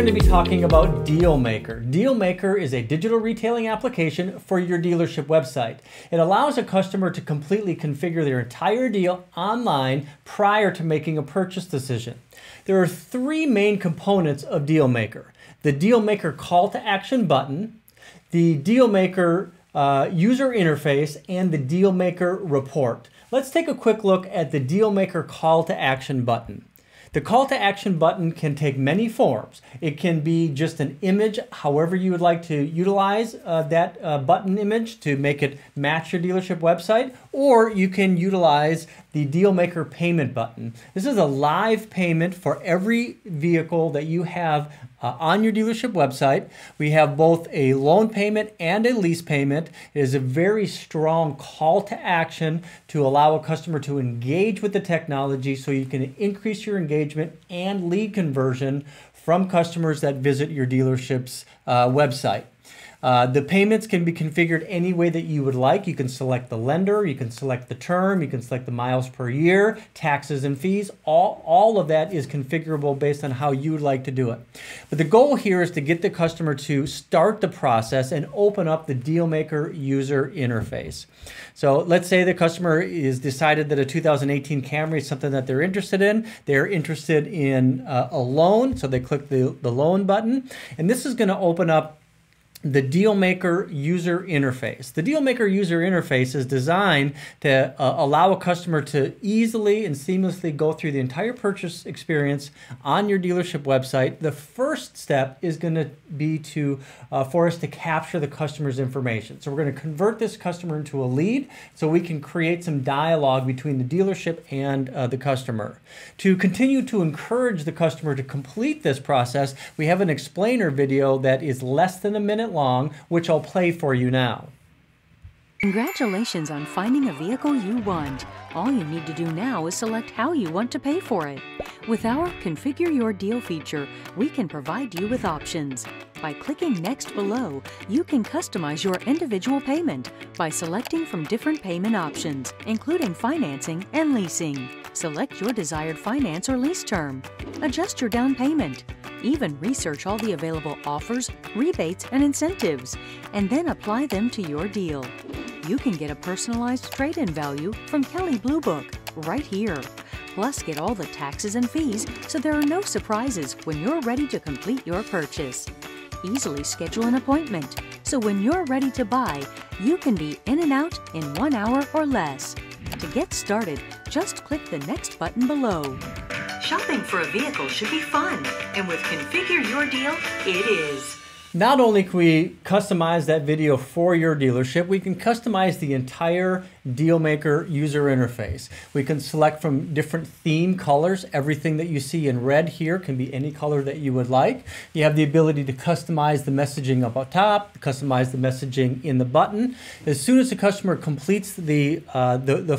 going to be talking about Dealmaker. Dealmaker is a digital retailing application for your dealership website. It allows a customer to completely configure their entire deal online prior to making a purchase decision. There are three main components of Dealmaker: the Dealmaker call to action button, the Dealmaker user interface, and the Dealmaker report. Let's take a quick look at the Dealmaker call to action button. The call to action button can take many forms. It can be just an image, however you would like to utilize that button image to make it match your dealership website, or you can utilize the Dealmaker payment button. This is a live payment for every vehicle that you have on your dealership website. We have both a loan payment and a lease payment. It is a very strong call to action to allow a customer to engage with the technology so you can increase your engagement and lead conversion from customers that visit your dealership's website. The payments can be configured any way that you would like. You can select the lender, you can select the term, you can select the miles per year, taxes and fees. All of that is configurable based on how you would like to do it. But the goal here is to get the customer to start the process and open up the Dealmaker user interface. So let's say the customer is decided that a 2018 Camry is something that they're interested in. They're interested in a loan, so they click the loan button. And this is going to open up the Dealmaker user interface. The Dealmaker user interface is designed to allow a customer to easily and seamlessly go through the entire purchase experience on your dealership website. The first step is going to be for us to capture the customer's information. So we're going to convert this customer into a lead so we can create some dialogue between the dealership and the customer. To continue to encourage the customer to complete this process, we have an explainer video that is less than a minute long, which I'll play for you now. Congratulations on finding a vehicle you want. All you need to do now is select how you want to pay for it. With our Configure Your Deal feature, we can provide you with options. By clicking Next below, you can customize your individual payment by selecting from different payment options, including financing and leasing. Select your desired finance or lease term. Adjust your down payment. Even research all the available offers, rebates, and incentives, and then apply them to your deal. You can get a personalized trade-in value from Kelley Blue Book right here. Plus, get all the taxes and fees so there are no surprises when you're ready to complete your purchase. Easily schedule an appointment, so when you're ready to buy, you can be in and out in 1 hour or less. To get started, just click the Next button below. Shopping for a vehicle should be fun, and with Configure Your Deal, it is. Not only can we customize that video for your dealership, we can customize the entire Dealmaker user interface. We can select from different theme colors. Everything that you see in red here can be any color that you would like. You have the ability to customize the messaging up top, customize the messaging in the button. As soon as the customer completes the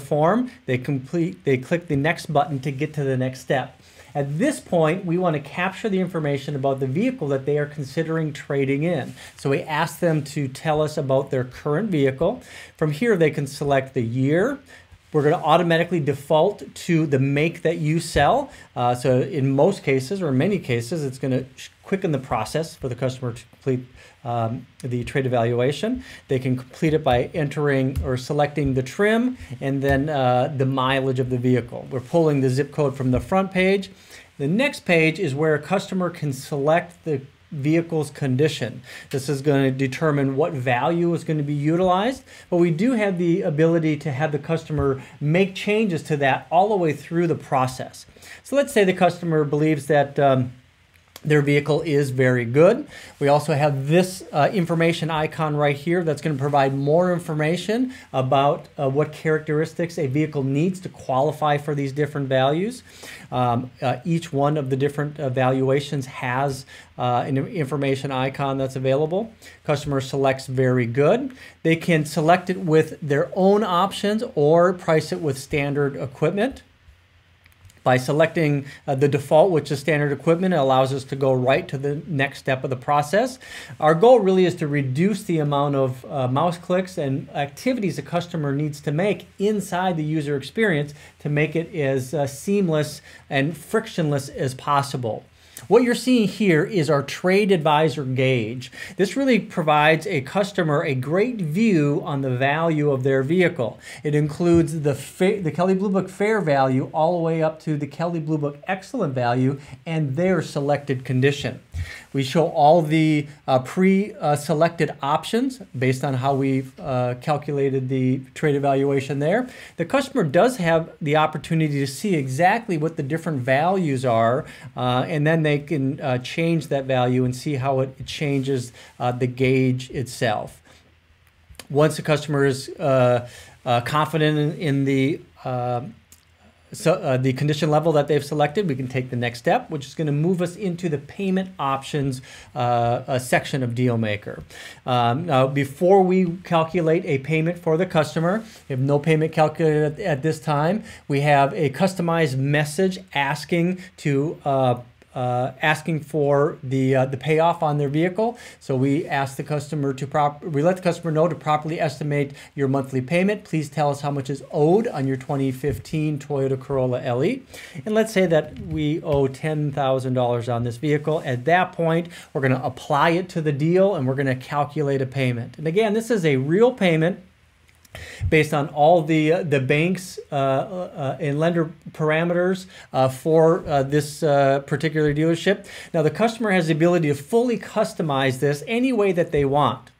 form, they click the next button to get to the next step. At this point, we want to capture the information about the vehicle that they are considering trading in. So we ask them to tell us about their current vehicle. From here, they can select the year. We're going to automatically default to the make that you sell. So in most cases, or in many cases, it's going to quicken the process for the customer to complete the trade evaluation. They can complete it by entering or selecting the trim and then the mileage of the vehicle. We're pulling the zip code from the front page. The next page is where a customer can select the vehicle's condition. This is going to determine what value is going to be utilized, but we do have the ability to have the customer make changes to that all the way through the process. So let's say the customer believes that their vehicle is very good. We also have this information icon right here that's going to provide more information about what characteristics a vehicle needs to qualify for these different values. Each one of the different valuations has an information icon that's available. Customer selects very good. They can select it with their own options or price it with standard equipment. By selecting the default, which is standard equipment, it allows us to go right to the next step of the process. Our goal really is to reduce the amount of mouse clicks and activities a customer needs to make inside the user experience to make it as seamless and frictionless as possible. What you're seeing here is our Trade Advisor gauge. This really provides a customer a great view on the value of their vehicle. It includes the Kelley Blue Book Fair value all the way up to the Kelley Blue Book Excellent value and their selected condition. We show all the pre-selected options based on how we've calculated the trade evaluation there. The customer does have the opportunity to see exactly what the different values are, and then they can change that value and see how it changes the gauge itself. Once the customer is confident in the condition level that they've selected, we can take the next step, which is going to move us into the payment options section of Dealmaker. Now, before we calculate a payment for the customer, we have no payment calculated at this time. We have a customized message asking for the payoff on their vehicle. So we ask the customer we let the customer know to properly estimate your monthly payment. Please tell us how much is owed on your 2015 Toyota Corolla LE. And let's say that we owe $10,000 on this vehicle. At that point, we're going to apply it to the deal and we're going to calculate a payment. And again, this is a real payment based on all the banks and lender parameters for this particular dealership. Now, the customer has the ability to fully customize this any way that they want.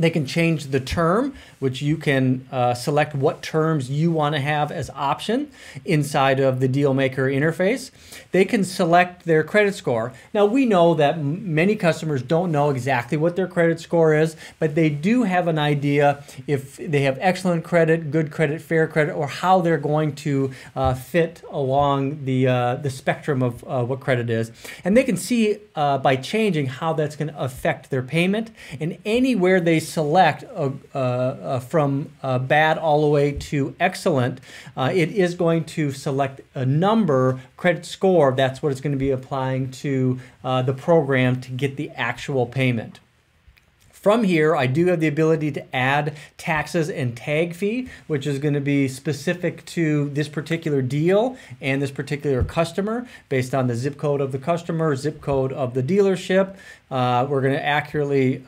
They can change the term, which you can select what terms you want to have as option inside of the Dealmaker interface. They can select their credit score. Now, we know that many customers don't know exactly what their credit score is, but they do have an idea if they have excellent credit, good credit, fair credit, or how they're going to fit along the spectrum of what credit is. And they can see by changing how that's going to affect their payment. And anywhere they select from bad all the way to excellent, it is going to select a number, credit score. That's what it's going to be applying to the program to get the actual payment. From here, I do have the ability to add taxes and tag fee, which is going to be specific to this particular deal and this particular customer based on the zip code of the customer, zip code of the dealership. We're going to accurately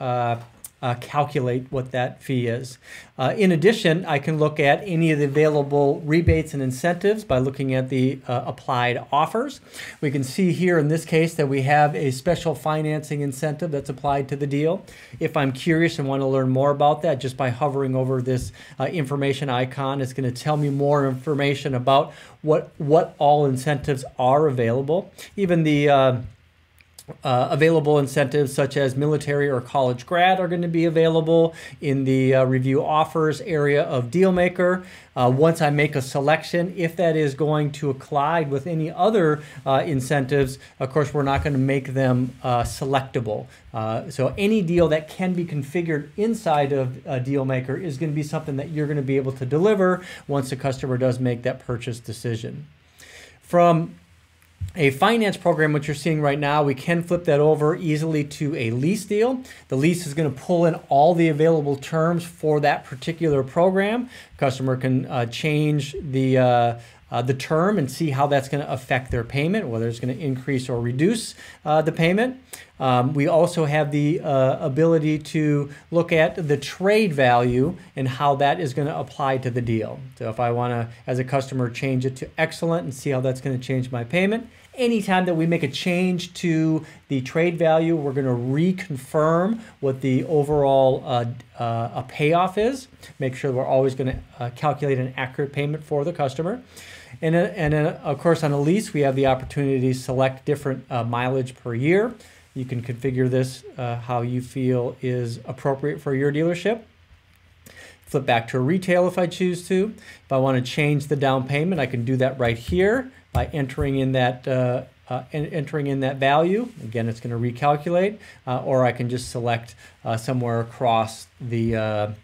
calculate what that fee is. In addition, I can look at any of the available rebates and incentives by looking at the applied offers. We can see here in this case that we have a special financing incentive that's applied to the deal. If I'm curious and want to learn more about that, just by hovering over this information icon, it's going to tell me more information about what all incentives are available. Even the available incentives such as military or college grad are going to be available in the review offers area of Dealmaker. Once I make a selection, if that is going to collide with any other incentives, of course, we're not going to make them selectable. So any deal that can be configured inside of Dealmaker is going to be something that you're going to be able to deliver once the customer does make that purchase decision. From a finance program, which you're seeing right now, we can flip that over easily to a lease deal. The lease is going to pull in all the available terms for that particular program. Customer can change the term and see how that's going to affect their payment, whether it's going to increase or reduce the payment. We also have the ability to look at the trade value and how that is going to apply to the deal. So if I want to, as a customer, change it to excellent and see how that's going to change my payment. Anytime that we make a change to the trade value, we're going to reconfirm what the overall payoff is. Make sure we're always going to calculate an accurate payment for the customer. And of course, on a lease, we have the opportunity to select different mileage per year. You can configure this how you feel is appropriate for your dealership. Flip back to a retail if I choose to. If I want to change the down payment, I can do that right here by entering in that value. Again, it's going to recalculate, or I can just select somewhere across the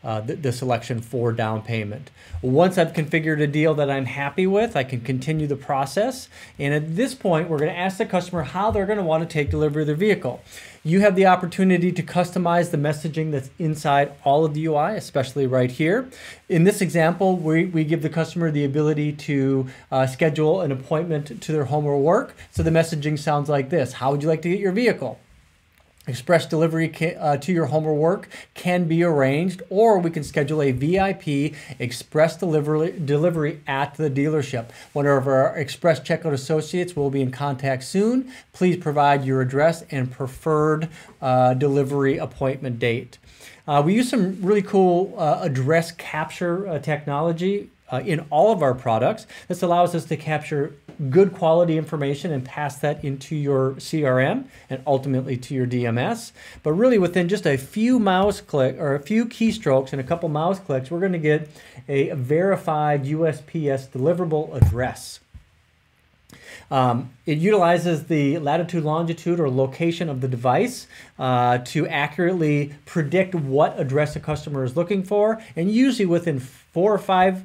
the selection for down payment. Once I've configured a deal that I'm happy with, I can continue the process. And at this point, we're going to ask the customer how they're going to want to take delivery of their vehicle. You have the opportunity to customize the messaging that's inside all of the UI, especially right here. In this example, we give the customer the ability to schedule an appointment to their home or work. So the messaging sounds like this: how would you like to get your vehicle? Express delivery to your home or work can be arranged, or we can schedule a VIP express delivery at the dealership. One of our express checkout associates will be in contact soon. Please provide your address and preferred delivery appointment date. We use some really cool address capture technology in all of our products. This allows us to capture good quality information and pass that into your CRM and ultimately to your DMS. But really within just a few mouse clicks or a few keystrokes and a couple mouse clicks, we're going to get a verified USPS deliverable address. It utilizes the latitude, longitude, or location of the device to accurately predict what address a customer is looking for, and usually within 4 or 5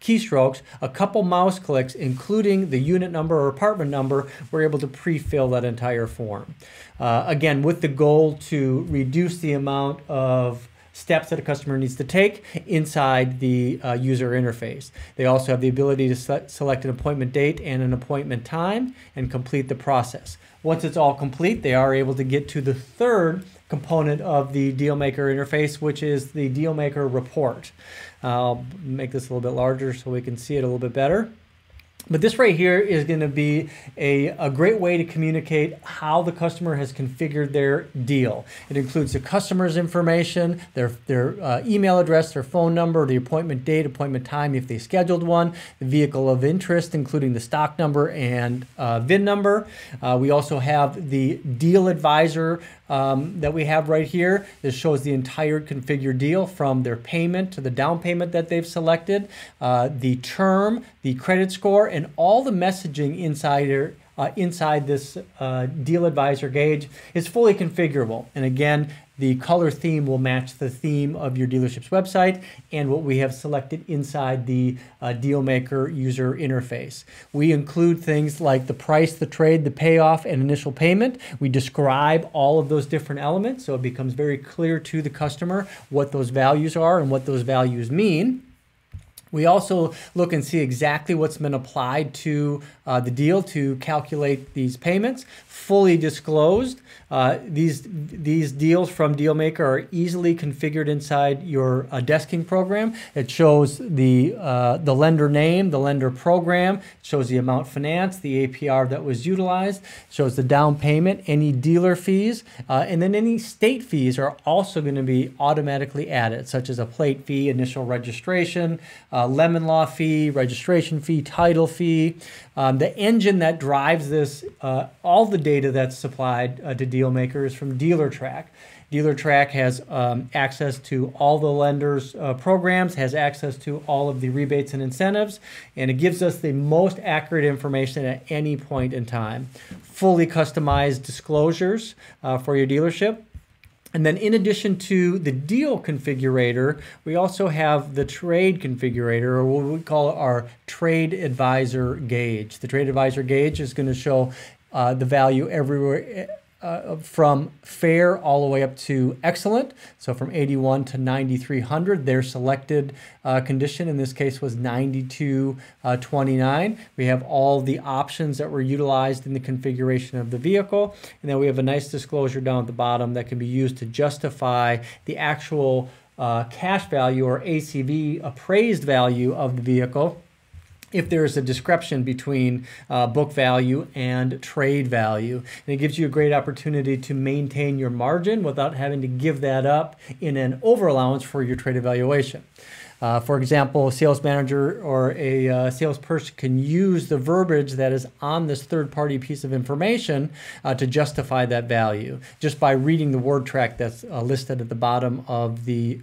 keystrokes, a couple mouse clicks, including the unit number or apartment number, we're able to pre-fill that entire form. Again, with the goal to reduce the amount of steps that a customer needs to take inside the user interface. They also have the ability to select an appointment date and an appointment time and complete the process. Once it's all complete, they are able to get to the third component of the Dealmaker interface, which is the Dealmaker report. I'll make this a little bit larger so we can see it a little bit better. But this right here is going to be a great way to communicate how the customer has configured their deal. It includes the customer's information, their email address, their phone number, the appointment date, appointment time if they scheduled one, the vehicle of interest, including the stock number and VIN number. We also have the deal advisor that we have right here. This shows the entire configured deal from their payment to the down payment that they've selected, the term, the credit score, and all the messaging inside this deal advisor gauge is fully configurable. And again, the color theme will match the theme of your dealership's website and what we have selected inside the Dealmaker user interface. We include things like the price, the trade, the payoff, and initial payment. We describe all of those different elements so it becomes very clear to the customer what those values are and what those values mean. We also look and see exactly what's been applied to the deal to calculate these payments, fully disclosed. These deals from Dealmaker are easily configured inside your desking program. It shows the lender name, the lender program, it shows the amount financed, the APR that was utilized, shows the down payment, any dealer fees, and then any state fees are also going to be automatically added, such as a plate fee, initial registration, lemon law fee, registration fee, title fee. The engine that drives this, all the data that's supplied to Dealmaker is from DealerTrack. DealerTrack has access to all the lenders' programs, has access to all of the rebates and incentives, and it gives us the most accurate information at any point in time. Fully customized disclosures for your dealership. And then in addition to the deal configurator, we also have the trade configurator, or what we call our trade advisor gauge. The trade advisor gauge is going to show the value everywhere from fair all the way up to excellent. So from 81 to 9,300, their selected condition in this case was 9229. We have all the options that were utilized in the configuration of the vehicle. And then we have a nice disclosure down at the bottom that can be used to justify the actual cash value or ACV appraised value of the vehicle if there is a discrepancy between book value and trade value. And it gives you a great opportunity to maintain your margin without having to give that up in an over allowance for your trade evaluation. For example, a sales manager or a salesperson can use the verbiage that is on this third-party piece of information to justify that value just by reading the word track that's listed at the bottom of the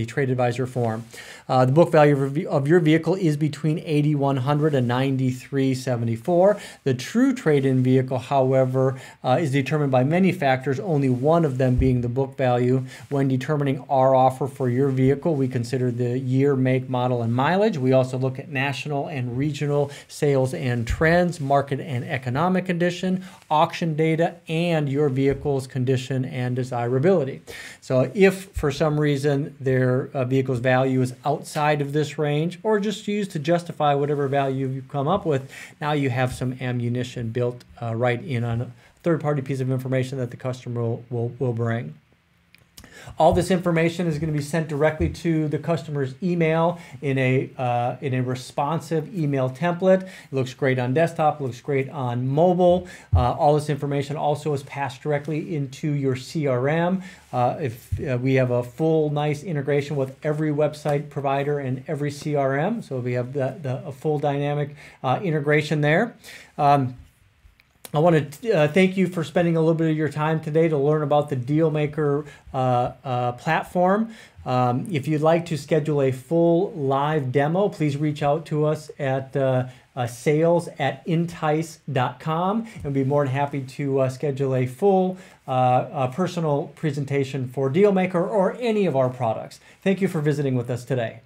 trade advisor form. The book value of your vehicle is between $8,100 and $93.74. The true trade-in vehicle, however, is determined by many factors, only one of them being the book value. When determining our offer for your vehicle, we consider the year, make, model, and mileage. We also look at national and regional sales and trends, market and economic condition, auction data, and your vehicle's condition and desirability. So if for some reason their vehicle's value is outside of this range, or just used to justify whatever value you've come up with, now you have some ammunition built right in on a third-party piece of information that the customer will bring. All this information is going to be sent directly to the customer's email in a responsive email template. It looks great on desktop, looks great on mobile. All this information also is passed directly into your CRM. We have a full, nice integration with every website provider and every CRM, so we have a full dynamic integration there. I want to thank you for spending a little bit of your time today to learn about the Dealmaker platform. If you'd like to schedule a full live demo, please reach out to us at sales@entice.com, and we'll be more than happy to schedule a full personal presentation for Dealmaker or any of our products. Thank you for visiting with us today.